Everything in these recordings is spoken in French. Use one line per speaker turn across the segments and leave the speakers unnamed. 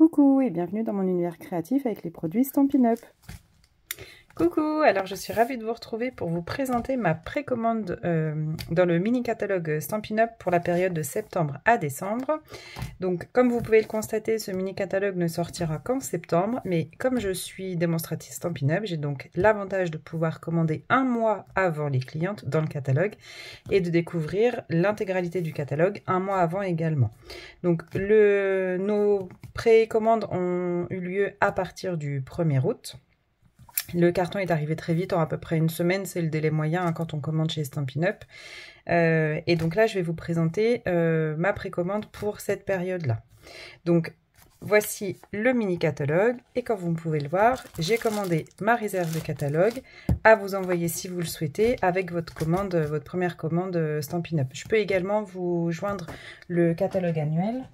Coucou et bienvenue dans mon univers créatif avec les produits Stampin' Up! Coucou, alors je suis ravie de vous retrouver pour vous présenter ma précommande dans le mini catalogue Stampin' Up! Pour la période de septembre à décembre. Donc comme vous pouvez le constater, ce mini catalogue ne sortira qu'en septembre, mais comme je suis démonstratrice Stampin' Up!, j'ai donc l'avantage de pouvoir commander un mois avant les clientes dans le catalogue et de découvrir l'intégralité du catalogue un mois avant également. Donc nos précommandes ont eu lieu à partir du 1er août. Le carton est arrivé très vite, en à peu près une semaine, c'est le délai moyen quand on commande chez Stampin' Up! Et donc là, je vais vous présenter ma précommande pour cette période-là. Donc, voici le mini catalogue. Et comme vous pouvez le voir, j'ai commandé ma réserve de catalogue à vous envoyer si vous le souhaitez avec votre commande, votre première commande Stampin' Up! Je peux également vous joindre le catalogue annuel.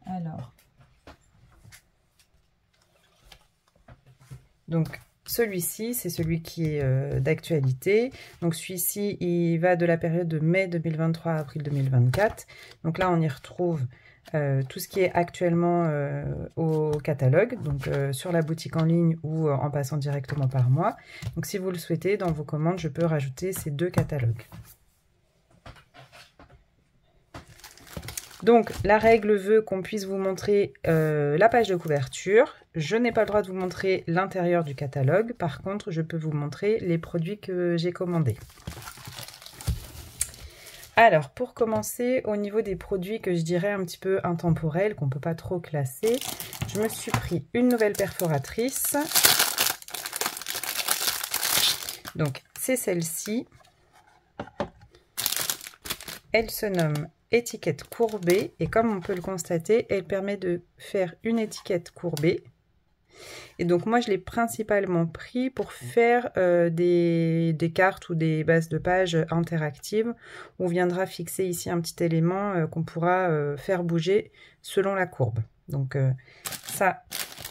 Alors... Donc, celui-ci, c'est celui qui est d'actualité. Donc, celui-ci, il va de la période de mai 2023 à avril 2024. Donc là, on y retrouve tout ce qui est actuellement au catalogue, donc sur la boutique en ligne ou en passant directement par moi. Donc, si vous le souhaitez, dans vos commandes, je peux rajouter ces deux catalogues. Donc, la règle veut qu'on puisse vous montrer la page de couverture. Je n'ai pas le droit de vous montrer l'intérieur du catalogue. Par contre, je peux vous montrer les produits que j'ai commandés. Alors, pour commencer, au niveau des produits que je dirais un petit peu intemporels, qu'on ne peut pas trop classer, je me suis pris une nouvelle perforatrice. Donc, c'est celle-ci. Elle se nomme étiquette courbée et comme on peut le constater, elle permet de faire une étiquette courbée. Et donc moi je l'ai principalement pris pour faire des cartes ou des bases de pages interactives où on viendra fixer ici un petit élément qu'on pourra faire bouger selon la courbe. Donc ça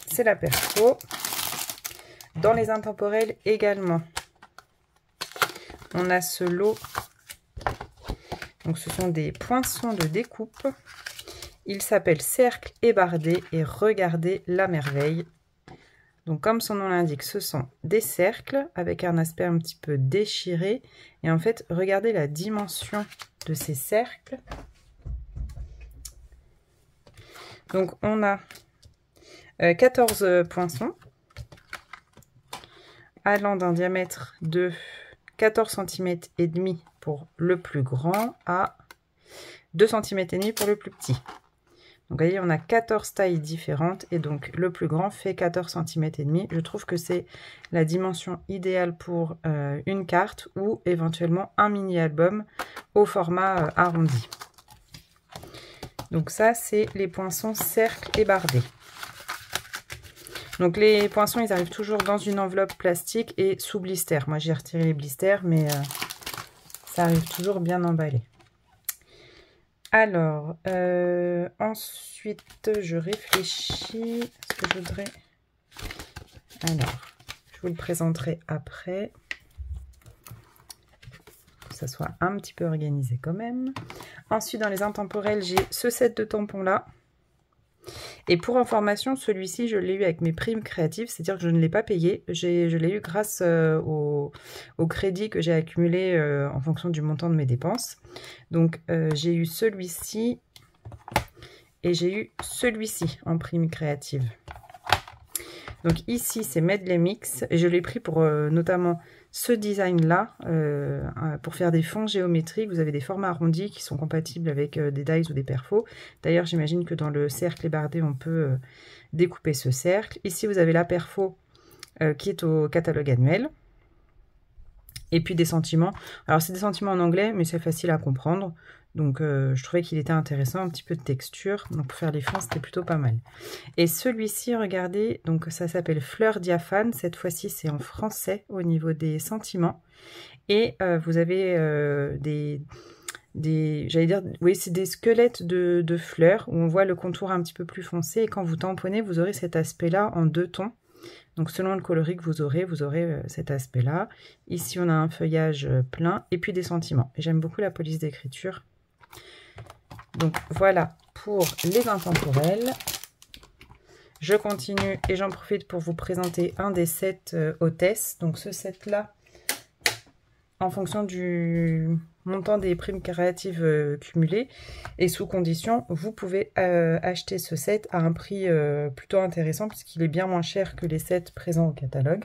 c'est la perfo. Dans les intemporels également, on a ce lot. Donc ce sont des poinçons de découpe. Il s'appelle Cercle et Bardé et regardez la merveille. Donc comme son nom l'indique, ce sont des cercles avec un aspect un petit peu déchiré. Et en fait, regardez la dimension de ces cercles. Donc on a 14 poinçons allant d'un diamètre de 14 cm et demi pour le plus grand à 2 cm et demi pour le plus petit. Donc vous voyez, on a 14 tailles différentes et donc le plus grand fait 14 cm et demi. Je trouve que c'est la dimension idéale pour une carte ou éventuellement un mini album au format arrondi. Donc ça, c'est les poinçons cercle et bardé. Donc les poinçons, ils arrivent toujours dans une enveloppe plastique et sous blister. Moi, j'ai retiré les blisters, mais ça arrive toujours bien emballé. Alors, ensuite, je réfléchis à ce que je voudrais... Alors, je vous le présenterai après. Que ça soit un petit peu organisé quand même. Ensuite, dans les intemporels, j'ai ce set de tampons-là. Et pour information, celui-ci, je l'ai eu avec mes primes créatives, c'est-à-dire que je ne l'ai pas payé. Je l'ai eu grâce au crédit que j'ai accumulé en fonction du montant de mes dépenses. Donc, j'ai eu celui-ci et j'ai eu celui-ci en prime créative. Donc ici, c'est Medley Mix et je l'ai pris pour notamment ce design-là, pour faire des fonds géométriques. Vous avez des formats arrondis qui sont compatibles avec des dies ou des perfos. D'ailleurs, j'imagine que dans le cercle et bardé, on peut découper ce cercle. Ici, vous avez la perfo qui est au catalogue annuel. Et puis des sentiments. Alors, c'est des sentiments en anglais, mais c'est facile à comprendre. Donc, je trouvais qu'il était intéressant, un petit peu de texture. Donc, pour faire les fonds, c'était plutôt pas mal. Et celui-ci, regardez, donc ça s'appelle Fleur Diaphane. Cette fois-ci, c'est en français au niveau des sentiments. Et vous avez j'allais dire, oui, c'est des squelettes de fleurs où on voit le contour un petit peu plus foncé. Et quand vous tamponnez, vous aurez cet aspect-là en 2 tons. Donc selon le coloris que vous aurez cet aspect-là. Ici, on a un feuillage plein et puis des sentiments. J'aime beaucoup la police d'écriture. Donc voilà pour les intemporels. Je continue et j'en profite pour vous présenter un des sets hôtesses. Donc ce set là, en fonction du montant des primes créatives cumulées et sous condition, vous pouvez acheter ce set à un prix plutôt intéressant puisqu'il est bien moins cher que les sets présents au catalogue.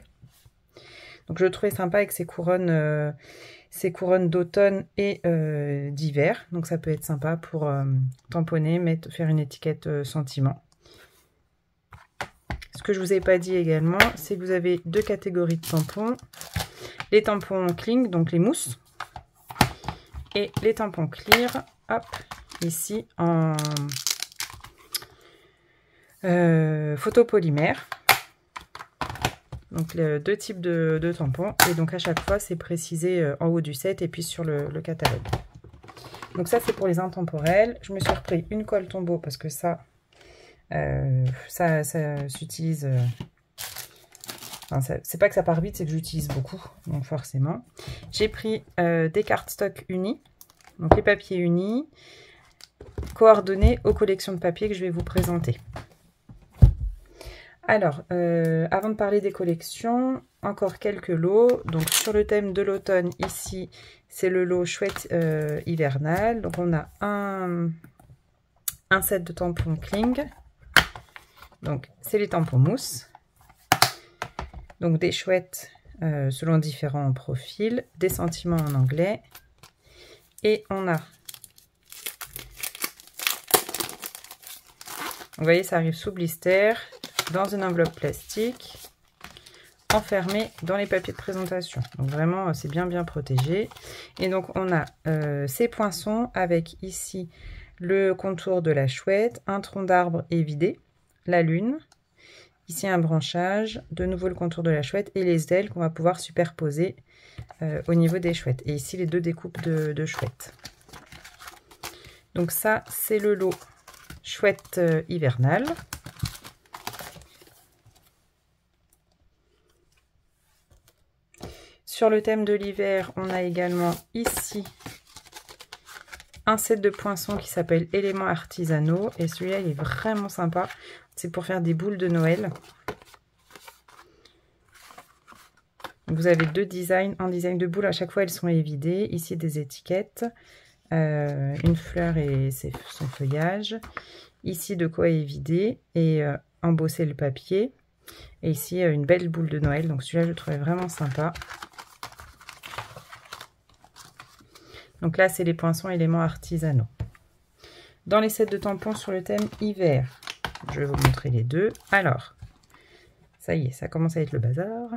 Donc je le trouvais sympa avec ces couronnes d'automne et d'hiver. Donc ça peut être sympa pour tamponner, faire une étiquette sentiment. Ce que je vous ai pas dit également, c'est que vous avez deux catégories de tampons. Les tampons cling, donc les mousses, et les tampons clear, hop, ici en photopolymère. Donc deux types de tampons, et donc à chaque fois c'est précisé en haut du set et puis sur le catalogue. Donc ça c'est pour les intemporels. Je me suis repris une colle tombeau parce que ça s'utilise. Enfin, c'est pas que ça part vite, c'est que j'utilise beaucoup, donc forcément. J'ai pris des cartes stock unies, donc les papiers unis, coordonnés aux collections de papier que je vais vous présenter. Alors, avant de parler des collections, encore quelques lots. Donc sur le thème de l'automne, ici, c'est le lot chouette hivernal. Donc on a un set de tampons Kling. Donc c'est les tampons mousse. Donc des chouettes selon différents profils, des sentiments en anglais. Et on a... Vous voyez, ça arrive sous blister, dans une enveloppe plastique, enfermée dans les papiers de présentation. Donc vraiment, c'est bien protégé. Et donc on a ces poinçons avec ici le contour de la chouette, un tronc d'arbre évidé, la lune. Ici un branchage, de nouveau le contour de la chouette et les ailes qu'on va pouvoir superposer au niveau des chouettes. Et ici les deux découpes de chouettes. Donc ça c'est le lot chouette hivernale. Sur le thème de l'hiver, on a également ici un set de poinçons qui s'appelle éléments artisanaux. Et celui-là il est vraiment sympa. C'est pour faire des boules de Noël. Vous avez deux designs. Un design de boule, à chaque fois elles sont évidées. Ici des étiquettes. Une fleur et son feuillage. Ici de quoi évider et embosser le papier. Et ici une belle boule de Noël. Donc celui-là je le trouvais vraiment sympa. Donc là c'est les poinçons éléments artisanaux. Dans les sets de tampons sur le thème hiver, je vais vous montrer les deux. Alors, ça y est, ça commence à être le bazar.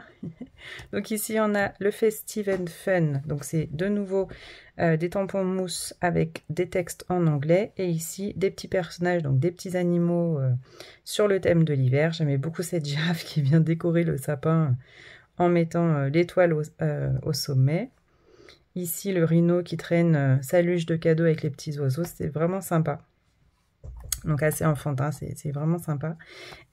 Donc ici, on a le Festive and Fun. Donc c'est de nouveau des tampons mousse avec des textes en anglais. Et ici, des petits personnages, donc des petits animaux sur le thème de l'hiver. J'aimais beaucoup cette girafe qui vient décorer le sapin en mettant l'étoile au sommet. Ici, le rhino qui traîne sa luge de cadeaux avec les petits oiseaux. C'est vraiment sympa. Donc assez enfantin, c'est vraiment sympa.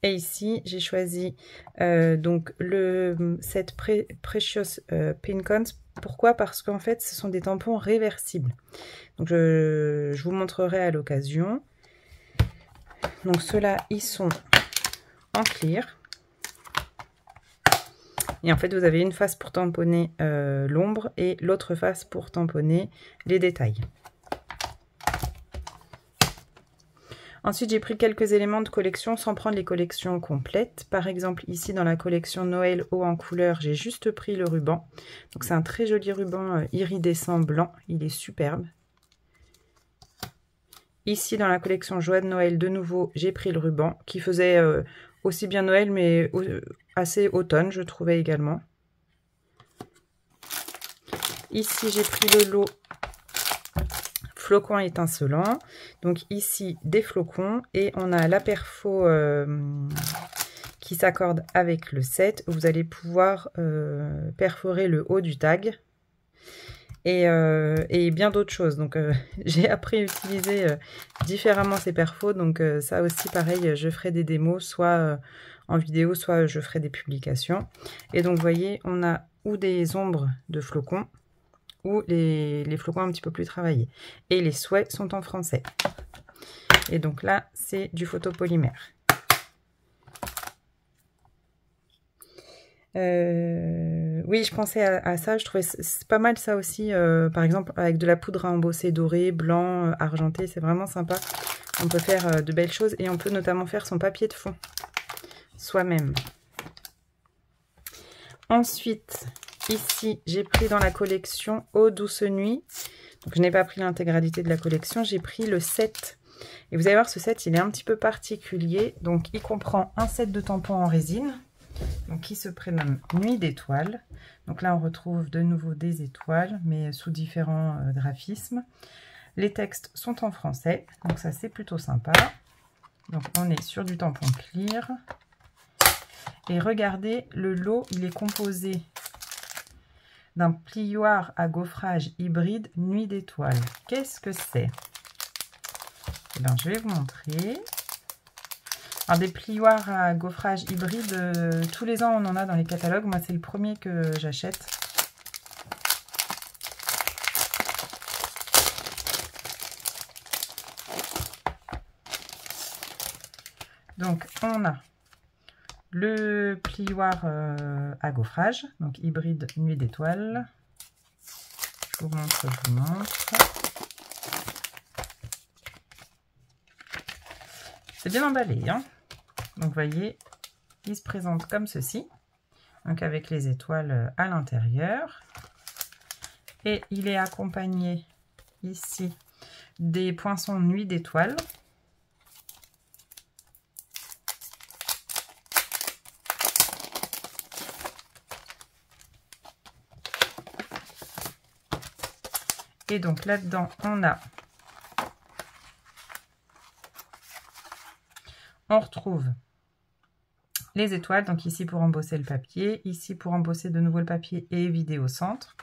Et ici, j'ai choisi donc le set Precious Pincons. Pourquoi? Parce qu'en fait, ce sont des tampons réversibles. Donc je vous montrerai à l'occasion. Donc ceux-là, ils sont en clear. Et en fait, vous avez une face pour tamponner l'ombre et l'autre face pour tamponner les détails. Ensuite, j'ai pris quelques éléments de collection sans prendre les collections complètes. Par exemple, ici dans la collection Noël haut en couleur, j'ai juste pris le ruban. Donc c'est un très joli ruban iridescent blanc, il est superbe. Ici dans la collection Joie de Noël, de nouveau, j'ai pris le ruban qui faisait aussi bien Noël mais assez automne, je trouvais également. Ici, j'ai pris le lot flocons étincelants. Donc ici des flocons et on a la perfo qui s'accorde avec le set. Vous allez pouvoir perforer le haut du tag et bien d'autres choses. Donc j'ai appris à utiliser différemment ces perfos. Donc ça aussi pareil, je ferai des démos soit en vidéo, soit je ferai des publications. Et donc vous voyez, on a ou des ombres de flocons ou les flocons un petit peu plus travaillés. Et les souhaits sont en français. Et donc là, c'est du photopolymère. Oui, je pensais à ça, je trouvais c'est pas mal ça aussi, par exemple avec de la poudre à embosser doré, blanc, argenté, c'est vraiment sympa. On peut faire de belles choses et on peut notamment faire son papier de fond soi-même. Ensuite, ici, j'ai pris dans la collection Eau douce nuit. Donc, je n'ai pas pris l'intégralité de la collection, j'ai pris le set. Et vous allez voir, ce set, il est un petit peu particulier. Donc, il comprend un set de tampons en résine, donc qui se prénomme Nuit d'étoiles. Donc là, on retrouve de nouveau des étoiles, mais sous différents graphismes. Les textes sont en français, donc ça, c'est plutôt sympa. Donc, on est sur du tampon clear. Et regardez, le lot, il est composé d'un plioir à gaufrage hybride Nuit d'étoiles. Qu'est-ce que c'est? Je vais vous montrer. Alors, des plioirs à gaufrage hybride, tous les ans on en a dans les catalogues. Moi, c'est le premier que j'achète. Donc, on a le plioir à gaufrage, donc hybride Nuit d'étoiles. Je vous montre, C'est bien emballé, hein. Donc, vous voyez, il se présente comme ceci. Donc, avec les étoiles à l'intérieur. Et il est accompagné ici des poinçons Nuit d'étoiles. Et donc là-dedans, on retrouve les étoiles, donc ici pour embosser le papier, ici pour embosser de nouveau le papier et vider au centre,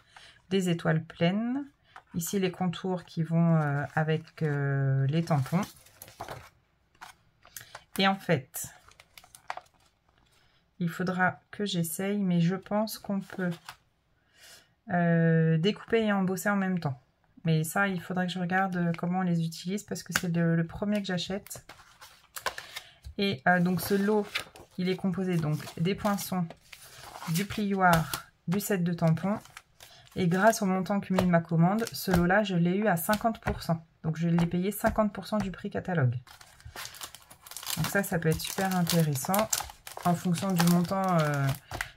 des étoiles pleines, ici les contours qui vont avec les tampons. Et en fait, il faudra que j'essaye, mais je pense qu'on peut découper et embosser en même temps. Mais ça, il faudrait que je regarde comment on les utilise parce que c'est le premier que j'achète. Et donc ce lot, il est composé donc des poinçons, du plioir, du set de tampons. Et grâce au montant cumulé de ma commande, ce lot-là, je l'ai eu à 50%. Donc je l'ai payé 50% du prix catalogue. Donc ça peut être super intéressant. En fonction du montant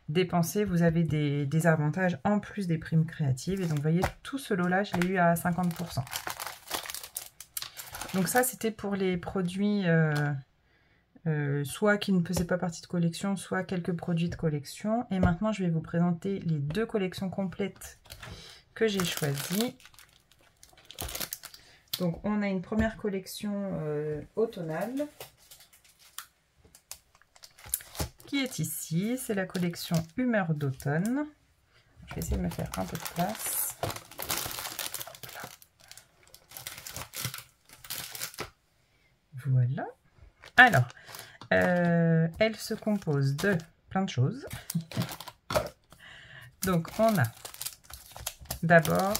dépensé, vous avez des avantages en plus des primes créatives. Et donc vous voyez, tout ce lot-là, je l'ai eu à 50%. Donc ça, c'était pour les produits... soit qui ne faisaient pas partie de collection, soit quelques produits de collection. Et maintenant, je vais vous présenter les deux collections complètes que j'ai choisies. Donc, on a une première collection automnale qui est ici. C'est la collection Humeur d'automne. Je vais essayer de me faire un peu de place. Voilà. Alors, elle se compose de plein de choses. Donc, on a d'abord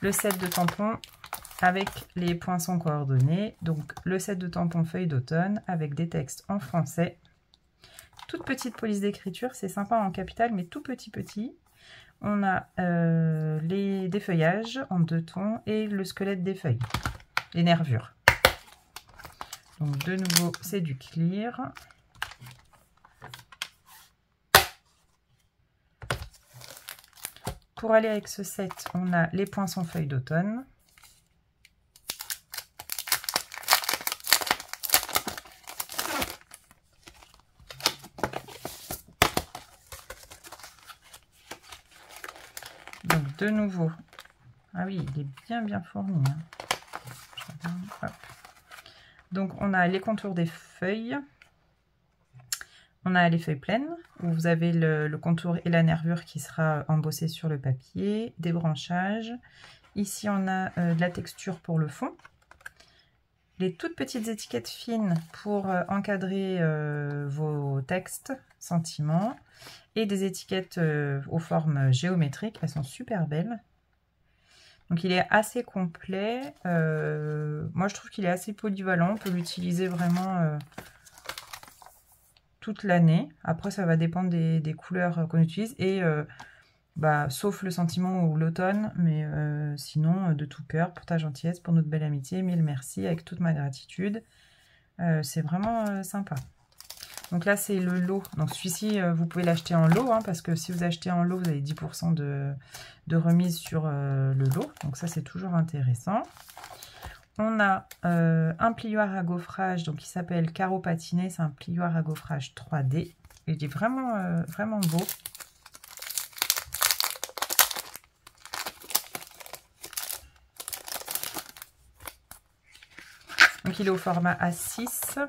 le set de tampons avec les poinçons coordonnés. Donc, le set de tampons feuilles d'automne avec des textes en français. Toute petite police d'écriture, c'est sympa en capital, mais tout petit. On a des feuillages en 2 tons et le squelette des feuilles, les nervures. Donc de nouveau, c'est du clear. Pour aller avec ce set, on a les poinçons feuilles d'automne. Donc de nouveau, ah oui, il est bien fourni. Hein. Donc on a les contours des feuilles. On a les feuilles pleines, où vous avez le contour et la nervure qui sera embossé sur le papier, des branchages. Ici, on a de la texture pour le fond. Les toutes petites étiquettes fines pour encadrer vos textes, sentiments. Et des étiquettes aux formes géométriques. Elles sont super belles. Donc, il est assez complet. Moi, je trouve qu'il est assez polyvalent. On peut l'utiliser vraiment... toute l'année. Après, ça va dépendre des couleurs qu'on utilise. Et sauf le sentiment ou l'automne, mais sinon, de tout cœur, pour ta gentillesse, pour notre belle amitié, mille merci, avec toute ma gratitude. C'est vraiment sympa. Donc là, c'est le lot. Donc celui-ci, vous pouvez l'acheter en lot, hein, parce que si vous achetez en lot, vous avez 10% de remise sur le lot. Donc ça, c'est toujours intéressant. On a un plioir à gaufrage, donc qui s'appelle Carreau Patiné. C'est un plioir à gaufrage 3D. Il est vraiment, vraiment beau. Donc il est au format A6.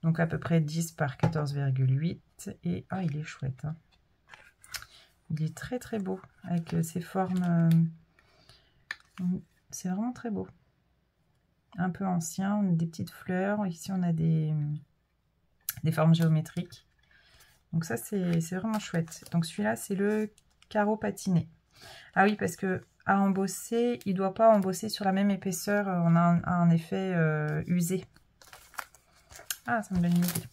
Donc à peu près 10 par 14,8. Et il est chouette. Hein. Il est très très beau. Avec ses formes. C'est vraiment très beau. Un peu ancien. On a des petites fleurs. Ici on a des formes géométriques. Donc ça c'est vraiment chouette. Donc celui-là c'est le Carreau Patiné. Ah oui, parce que à embosser, il ne doit pas embosser sur la même épaisseur. On a un effet usé. Ah, ça me donne une idée.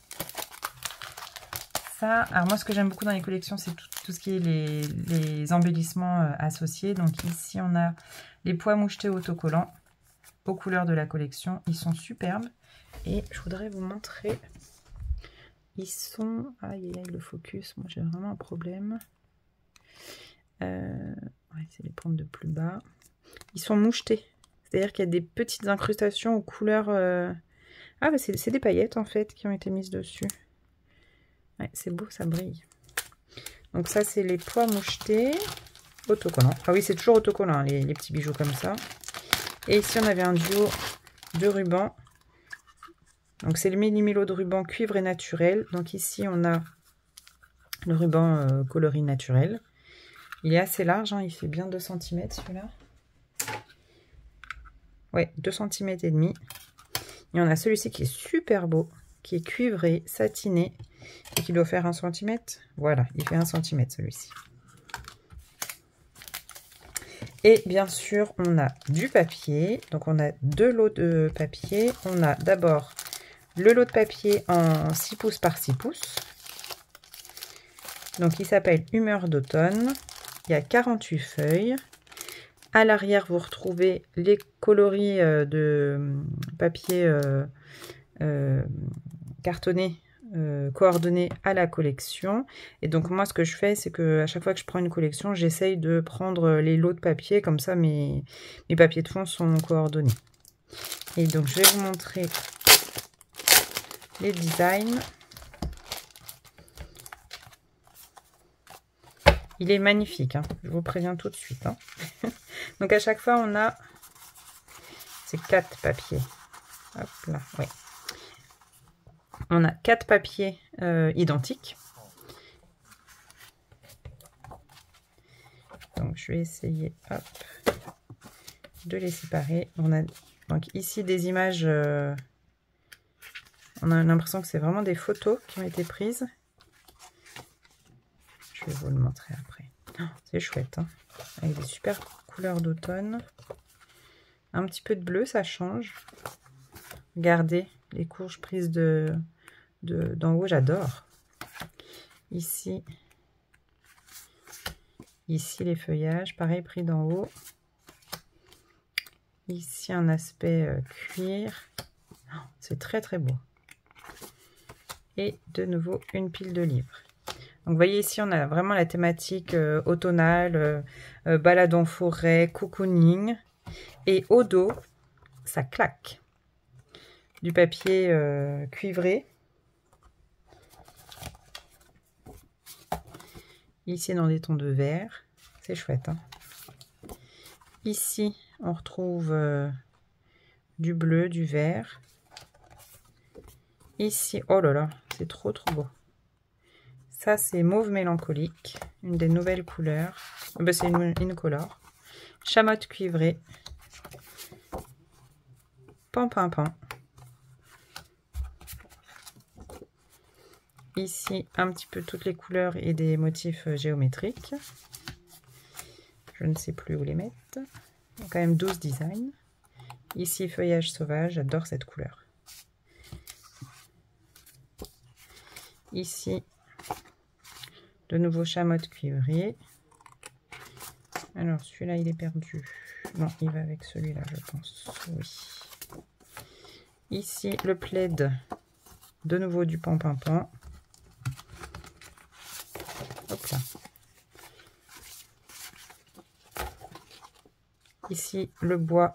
Ça, alors moi, ce que j'aime beaucoup dans les collections, c'est tout ce qui est les embellissements associés. Donc ici, on a les pois mouchetés autocollants aux couleurs de la collection. Ils sont superbes. Et je voudrais vous montrer. Ils sont... Aïe, aïe, le focus. Moi, j'ai vraiment un problème. Ouais, c'est les prendre de plus bas. Ils sont mouchetés. C'est-à-dire qu'il y a des petites incrustations aux couleurs... Ah, bah c'est des paillettes, en fait, qui ont été mises dessus. Ouais, c'est beau, ça brille. Donc ça, c'est les pois mouchetés autocollants. Ah oui, c'est toujours autocollant, les petits bijoux comme ça. Et ici, on avait un duo de rubans. Donc c'est le mini-milo de ruban cuivre et naturel. Donc ici, on a le ruban coloris naturel. Il est assez large, hein, il fait bien 2 cm celui-là. Ouais, 2 cm et demi. Et on a celui-ci qui est super beau, qui est cuivré, satiné, et qui doit faire 1 cm. Voilà, il fait 1 cm celui-ci. Et bien sûr, on a du papier. Donc on a 2 lots de papier. On a d'abord le lot de papier en 6 pouces par 6 pouces. Donc il s'appelle Humeur d'automne. Il y a 48 feuilles. À l'arrière, vous retrouvez les coloris de papier cartonné coordonnés à la collection. Et donc moi, ce que je fais, c'est que à chaque fois que je prends une collection, j'essaye de prendre les lots de papier. Comme ça, mes papiers de fond sont coordonnés. Et donc, je vais vous montrer les designs. Il est magnifique, hein. Je vous préviens tout de suite. Hein. Donc à chaque fois, on a ces 4 papiers. Hop là, ouais. On a 4 papiers identiques. Donc je vais essayer de les séparer. On a donc ici des images. On a l'impression que c'est vraiment des photos qui ont été prises. Je vais vous le montrer après. Oh, c'est chouette, hein, avec des super couleurs d'automne. Un petit peu de bleu, ça change. Regardez les courges prises d'en haut, j'adore. Ici les feuillages, pareil, pris d'en haut. Ici un aspect cuir. Oh, c'est très très beau. Et de nouveau une pile de livres. Donc vous voyez ici, on a vraiment la thématique automnale, balade en forêt, cocooning. Et au dos, ça claque. Du papier cuivré. Ici, dans des tons de vert. C'est chouette. Hein. Ici, on retrouve du bleu, du vert. Ici, oh là là, c'est trop trop beau. Ça, c'est mauve mélancolique, une des nouvelles couleurs. Ben, c'est une incolore. Chamotte cuivrée. Pan-pan-pan. Ici, un petit peu toutes les couleurs et des motifs géométriques. Je ne sais plus où les mettre. Il y a quand même 12 designs. Ici, feuillage sauvage. J'adore cette couleur. Ici, de nouveau chamotte cuivrée. Alors, celui-là, il est perdu. Non, il va avec celui-là, je pense. Oui. Ici, le plaid, de nouveau du pan-pan-pan. Hop là. Ici, le bois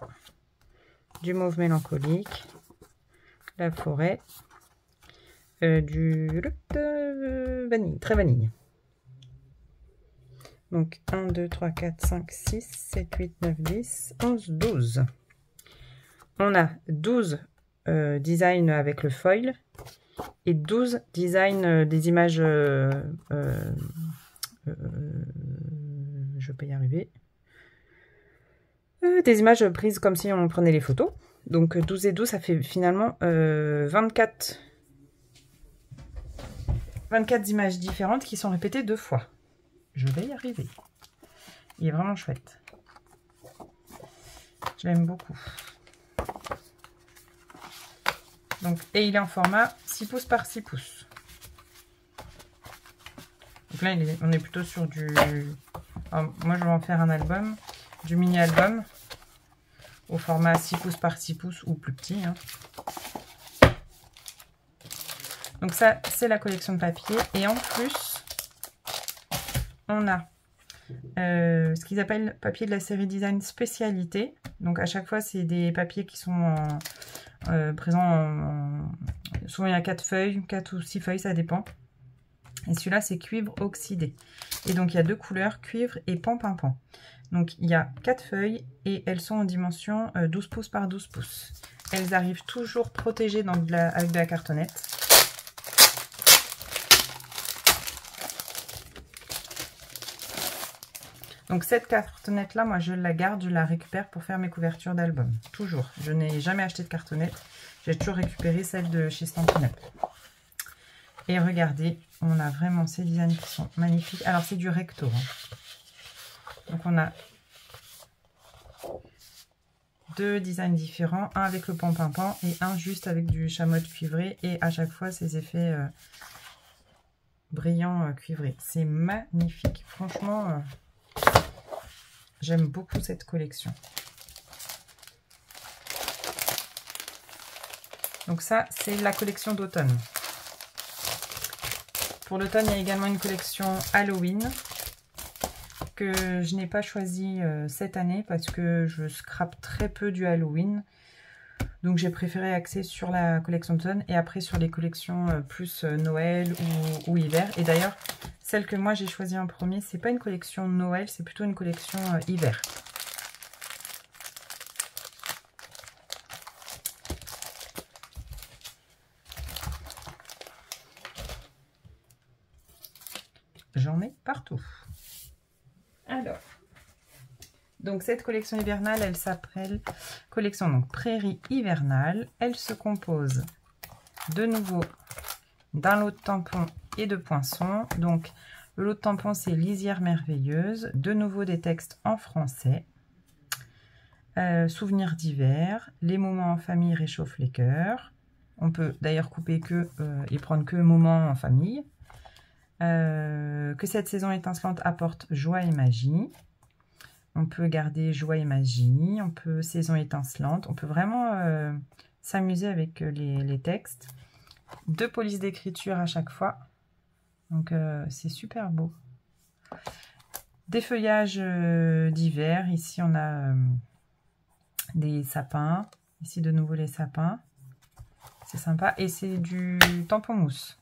du mauve mélancolique. La forêt. Du vanille, très vanille. Donc 1, 2, 3, 4, 5, 6, 7, 8, 9, 10, 11, 12. On a 12 designs avec le foil et 12 designs des images, je peux y arriver, des images prises comme si on prenait les photos. Donc 12 et 12, ça fait finalement 24 images différentes qui sont répétées 2 fois. Je vais y arriver. Il est vraiment chouette. Je l'aime beaucoup. Donc, et il est en format 6 pouces par 6 pouces. Donc là, on est plutôt sur du... Alors, moi, je vais en faire un album, du mini-album, au format 6 pouces par 6 pouces ou plus petit. Hein. Donc ça, c'est la collection de papier. Et en plus, on a ce qu'ils appellent papier de la série design spécialité. Donc à chaque fois, c'est des papiers qui sont présents souvent il y a 4 feuilles, 4 ou 6 feuilles, ça dépend. Et celui-là, c'est cuivre oxydé. Et donc il y a 2 couleurs, cuivre et pan-pan-pan. Donc il y a 4 feuilles et elles sont en dimension 12 pouces par 12 pouces. Elles arrivent toujours protégées avec de la cartonnette. Donc cette cartonnette là, moi je la garde, je la récupère pour faire mes couvertures d'album. Toujours. Je n'ai jamais acheté de cartonnette. J'ai toujours récupéré celle de chez Stampin' Up. Et regardez, on a vraiment ces designs qui sont magnifiques. Alors c'est du recto. Hein. Donc on a 2 designs différents. Un avec le pan-pan-pan et un juste avec du chamotte cuivré. Et à chaque fois ces effets brillants cuivrés. C'est magnifique. Franchement... j'aime beaucoup cette collection. Donc ça, c'est la collection d'automne. Pour l'automne, il y a également une collection Halloween que je n'ai pas choisie cette année parce que je scrape très peu du Halloween. Donc j'ai préféré axer sur la collection d'automne et après sur les collections plus Noël ou hiver. Et d'ailleurs, celle que moi j'ai choisie en premier, c'est pas une collection Noël, c'est plutôt une collection hiver. J'en ai partout. Alors, donc cette collection hivernale, elle s'appelle collection donc Prairie hivernale. Elle se compose de nouveau d'un lot de tampons et de poinçons. Donc le lot de tampons, c'est Lisière merveilleuse. De nouveau des textes en français. Souvenirs d'hiver. Les moments en famille réchauffent les cœurs. On peut d'ailleurs couper que et prendre que moments en famille. Que cette saison étincelante apporte joie et magie. On peut garder joie et magie. On peut saison étincelante. On peut vraiment s'amuser avec les textes. 2 polices d'écriture à chaque fois. Donc c'est super beau. Des feuillages d'hiver. Ici on a des sapins. Ici de nouveau les sapins. C'est sympa. Et c'est du tampon mousse.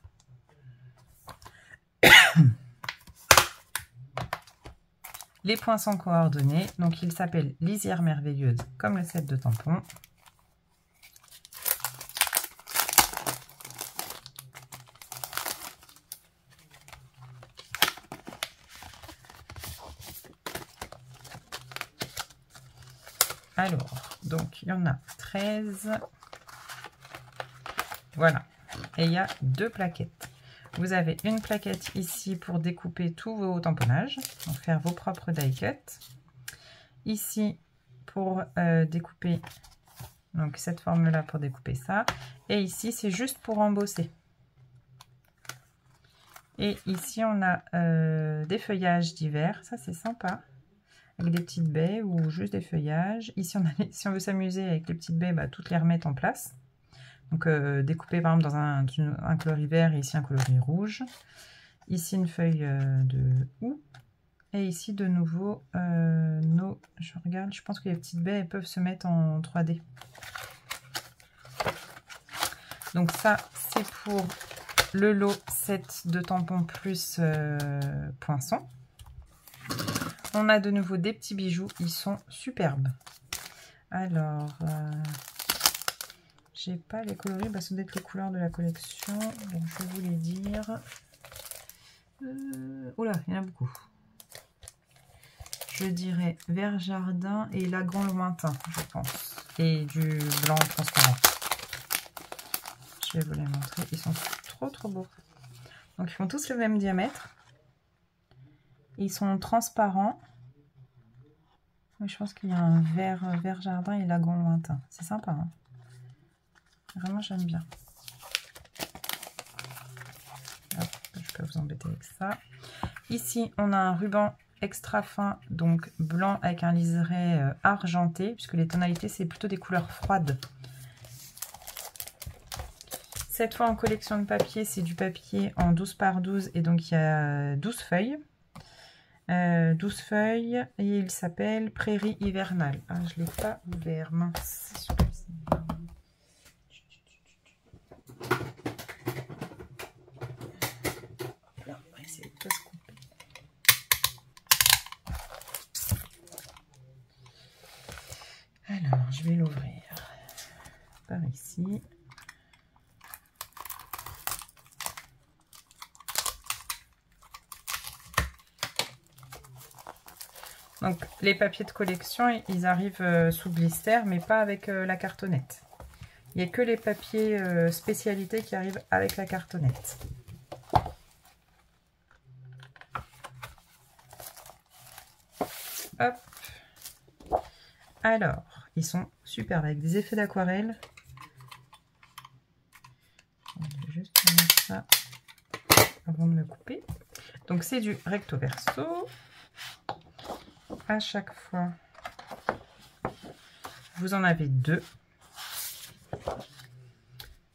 Les poinçons coordonnés, donc il s'appelle Lisière merveilleuse comme le set de tampons. Alors, donc il y en a 13. Voilà. Et il y a 2 plaquettes. Vous avez une plaquette ici pour découper tous vos tamponnages, donc faire vos propres die cuts. Ici pour découper donc cette forme là pour découper ça. Et ici c'est juste pour embosser. Et ici, on a des feuillages divers. Ça, c'est sympa. Avec des petites baies ou juste des feuillages. Ici, si on veut s'amuser avec les petites baies, bah, toutes les remettre en place. Donc, découper par exemple dans un coloris vert et ici un coloris rouge. Ici, une feuille de houx. Et ici, de nouveau, je regarde, je pense que les petites baies, elles peuvent se mettre en 3D. Donc ça, c'est pour le lot 7 de tampons plus poinçon. On a de nouveau des petits bijoux, ils sont superbes. Alors, j'ai pas les coloris, bah, ça doit être les couleurs de la collection. Donc je vais vous les dire. Oula, il y en a beaucoup. Je dirais vert jardin et lagon lointain, je pense. Et du blanc transparent. Je vais vous les montrer. Ils sont trop beaux. Donc ils font tous le même diamètre. Ils sont transparents. Mais je pense qu'il y a un vert jardin et lagon lointain. C'est sympa, hein. Vraiment, j'aime bien. Hop, je peux vous embêter avec ça. Ici, on a un ruban extra fin, donc blanc avec un liseré argenté, puisque les tonalités, c'est plutôt des couleurs froides. Cette fois en collection de papier, c'est du papier en 12 par 12 et donc il y a 12 feuilles. 12 feuilles et il s'appelle Prairie hivernale. Ah, je ne l'ai pas ouvert, mince. Là, on va essayer de pas se couper. Alors, je vais l'ouvrir par ici. Donc les papiers de collection, ils arrivent sous blister, mais pas avec la cartonnette. Il n'y a que les papiers spécialités qui arrivent avec la cartonnette. Hop. Alors, ils sont super avec des effets d'aquarelle. Je vais juste mettre ça avant de me couper. Donc c'est du recto verso. À chaque fois, vous en avez 2.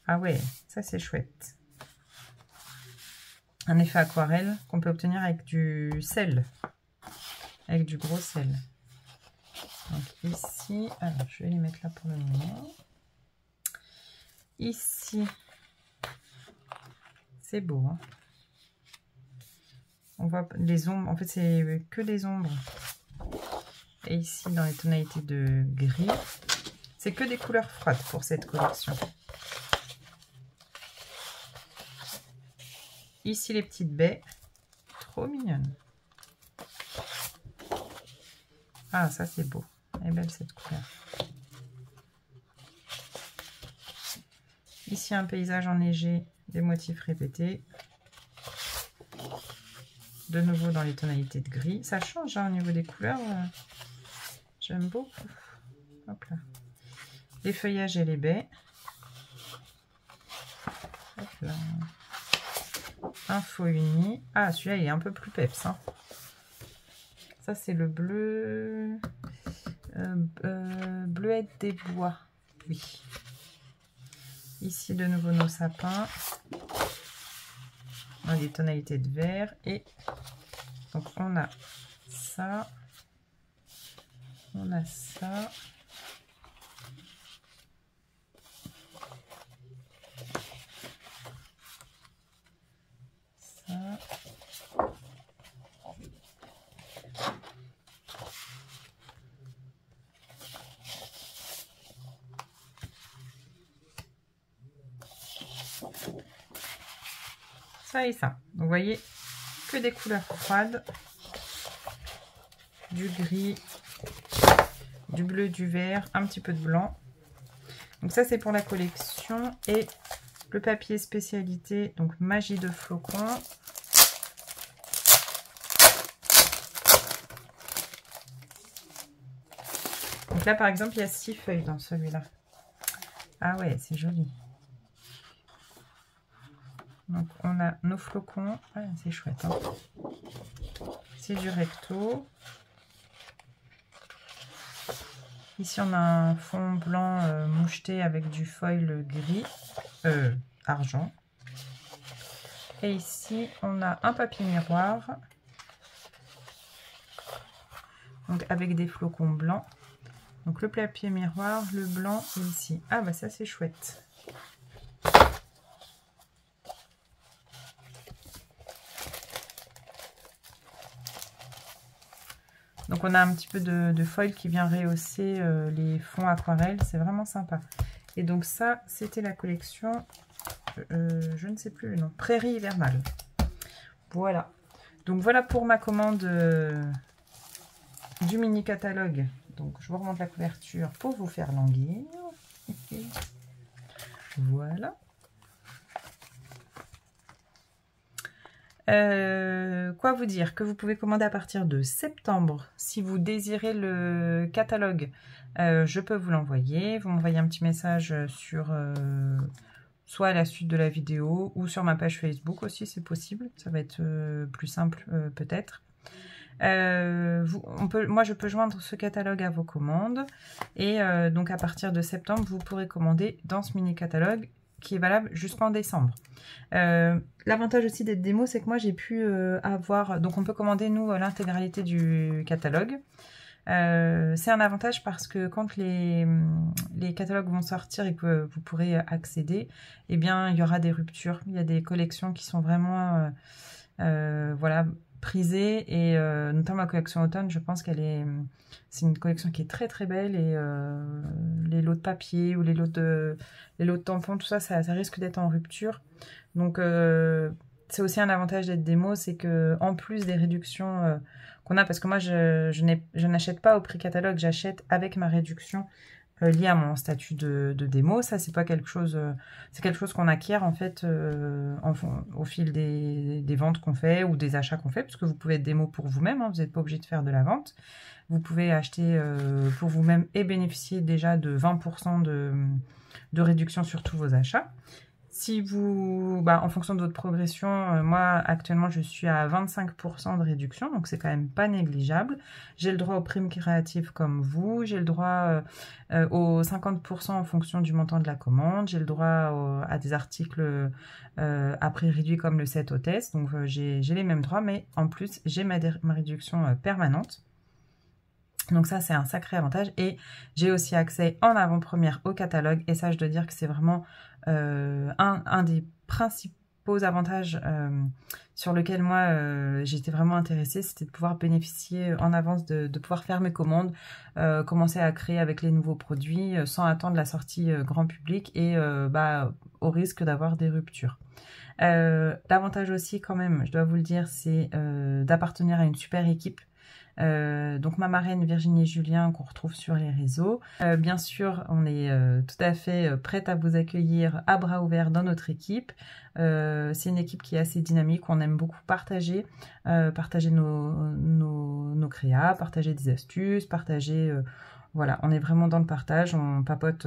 Ah ouais, ça c'est chouette. Un effet aquarelle qu'on peut obtenir avec du sel, avec du gros sel. Donc ici, alors je vais les mettre là pour le moment. Ici, c'est beau, hein. On voit les ombres, en fait c'est que des ombres. Et ici, dans les tonalités de gris, c'est que des couleurs froides pour cette collection. Ici, les petites baies, trop mignonnes. Ah, ça c'est beau. Elle est belle cette couleur. Ici, un paysage enneigé, des motifs répétés. De nouveau dans les tonalités de gris. Ça change hein, au niveau des couleurs. J'aime beaucoup. Hop là. Les feuillages et les baies. Hop là. Info uni. Ah, celui-là, il est un peu plus peps. Hein. Ça, c'est le bleu. Bleuette des bois. Oui. Ici, de nouveau, nos sapins. On a des tonalités de vert. Et donc, on a ça. On a ça. Ça. Ça et ça. Donc, vous voyez que des couleurs froides. Du gris, du bleu, du vert, un petit peu de blanc. Donc ça c'est pour la collection. Et le papier spécialité, donc Magie de flocon. Donc là par exemple il y a 6 feuilles dans celui-là. Ah ouais, c'est joli. Donc on a nos flocons. Ah, c'est chouette. Hein. C'est du recto. Ici on a un fond blanc moucheté avec du foil gris, argent. Et ici on a un papier miroir. Donc avec des flocons blancs. Donc le papier miroir, le blanc et ici. Ah bah ça c'est chouette. Donc on a un petit peu de foil qui vient rehausser les fonds aquarelles. C'est vraiment sympa. Et donc ça c'était la collection, je ne sais plus le nom, Prairie hivernale. Voilà. Donc voilà pour ma commande du mini catalogue. Donc je vous remonte la couverture pour vous faire languir. Voilà. Quoi vous dire? Que vous pouvez commander à partir de septembre. Si vous désirez le catalogue, je peux vous l'envoyer. Vous m'envoyez un petit message sur soit à la suite de la vidéo ou sur ma page Facebook aussi, c'est possible. Ça va être plus simple peut-être. Moi je peux joindre ce catalogue à vos commandes et donc à partir de septembre vous pourrez commander dans ce mini catalogue qui est valable jusqu'en décembre. L'avantage aussi d'être démo, c'est que moi j'ai pu avoir, donc on peut commander nous l'intégralité du catalogue. C'est un avantage parce que quand les catalogues vont sortir et que vous pourrez accéder, eh bien il y aura des ruptures. Il y a des collections qui sont vraiment voilà, prisée et notamment la collection automne, je pense c'est une collection qui est très très belle et les lots de papier ou les lots de tampons, tout ça, ça risque d'être en rupture. Donc c'est aussi un avantage d'être démo, c'est que en plus des réductions qu'on a, parce que moi je n'achète pas au prix catalogue, j'achète avec ma réduction lié à mon statut de démo. Ça c'est pas quelque chose, c'est quelque chose qu'on acquiert en fait au fil des ventes qu'on fait ou des achats qu'on fait, parce que vous pouvez être démo pour vous-même, hein, vous n'êtes pas obligé de faire de la vente. Vous pouvez acheter pour vous-même et bénéficier déjà de 20% de réduction sur tous vos achats. Si vous, en fonction de votre progression, moi actuellement je suis à 25% de réduction, donc c'est quand même pas négligeable. J'ai le droit aux primes créatives comme vous, j'ai le droit aux 50% en fonction du montant de la commande, j'ai le droit à des articles à prix réduit comme le set hôtesse, donc j'ai les mêmes droits, mais en plus j'ai ma réduction permanente. Donc ça, c'est un sacré avantage. Et j'ai aussi accès en avant-première au catalogue. Et ça, je dois dire que c'est vraiment un des principaux avantages sur lequel moi, j'étais vraiment intéressée. C'était de pouvoir bénéficier en avance, de pouvoir faire mes commandes, commencer à créer avec les nouveaux produits sans attendre la sortie grand public et au risque d'avoir des ruptures. L'avantage aussi, quand même, je dois vous le dire, c'est d'appartenir à une super équipe. Donc ma marraine Virginie Julien qu'on retrouve sur les réseaux. Bien sûr, on est tout à fait prête à vous accueillir à bras ouverts dans notre équipe. C'est une équipe qui est assez dynamique, on aime beaucoup partager, partager nos créas, partager des astuces, partager... voilà, on est vraiment dans le partage, on papote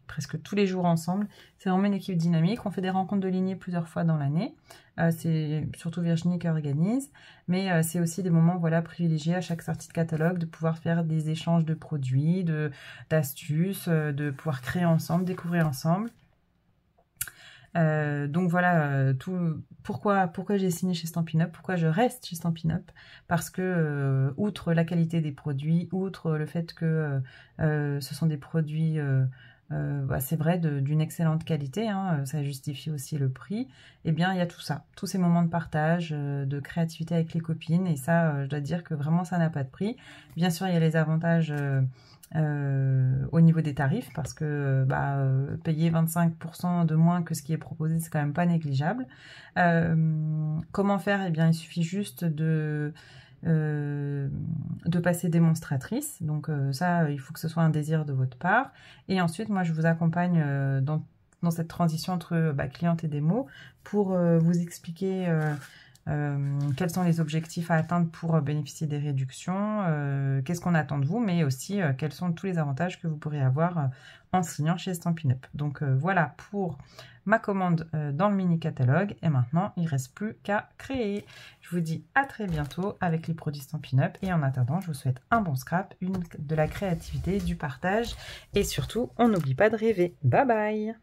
presque tous les jours ensemble. C'est vraiment une équipe dynamique, on fait des rencontres de lignée plusieurs fois dans l'année. C'est surtout Virginie qui organise, mais c'est aussi des moments privilégiés à chaque sortie de catalogue, de pouvoir faire des échanges de produits, d'astuces, de pouvoir créer ensemble, découvrir ensemble. Donc voilà, pourquoi j'ai signé chez Stampin' Up, pourquoi je reste chez Stampin' Up, parce que outre la qualité des produits, outre le fait que ce sont des produits, c'est vrai, d'une excellente qualité, hein, ça justifie aussi le prix, et bien il y a tout ça, tous ces moments de partage, de créativité avec les copines, et ça, je dois dire que vraiment ça n'a pas de prix. Bien sûr, il y a les avantages au niveau des tarifs, parce que payer 25% de moins que ce qui est proposé, c'est quand même pas négligeable. Comment faire? Eh bien, il suffit juste de passer démonstratrice, donc ça, il faut que ce soit un désir de votre part, et ensuite, moi, je vous accompagne dans cette transition entre cliente et démo, pour vous expliquer quels sont les objectifs à atteindre pour bénéficier des réductions, qu'est-ce qu'on attend de vous, mais aussi quels sont tous les avantages que vous pourrez avoir en signant chez Stampin' Up. Donc voilà pour ma commande dans le mini catalogue, et maintenant il ne reste plus qu'à créer. Je vous dis à très bientôt avec les produits Stampin' Up, et en attendant je vous souhaite un bon scrap, de la créativité, du partage, et surtout on n'oublie pas de rêver. Bye bye.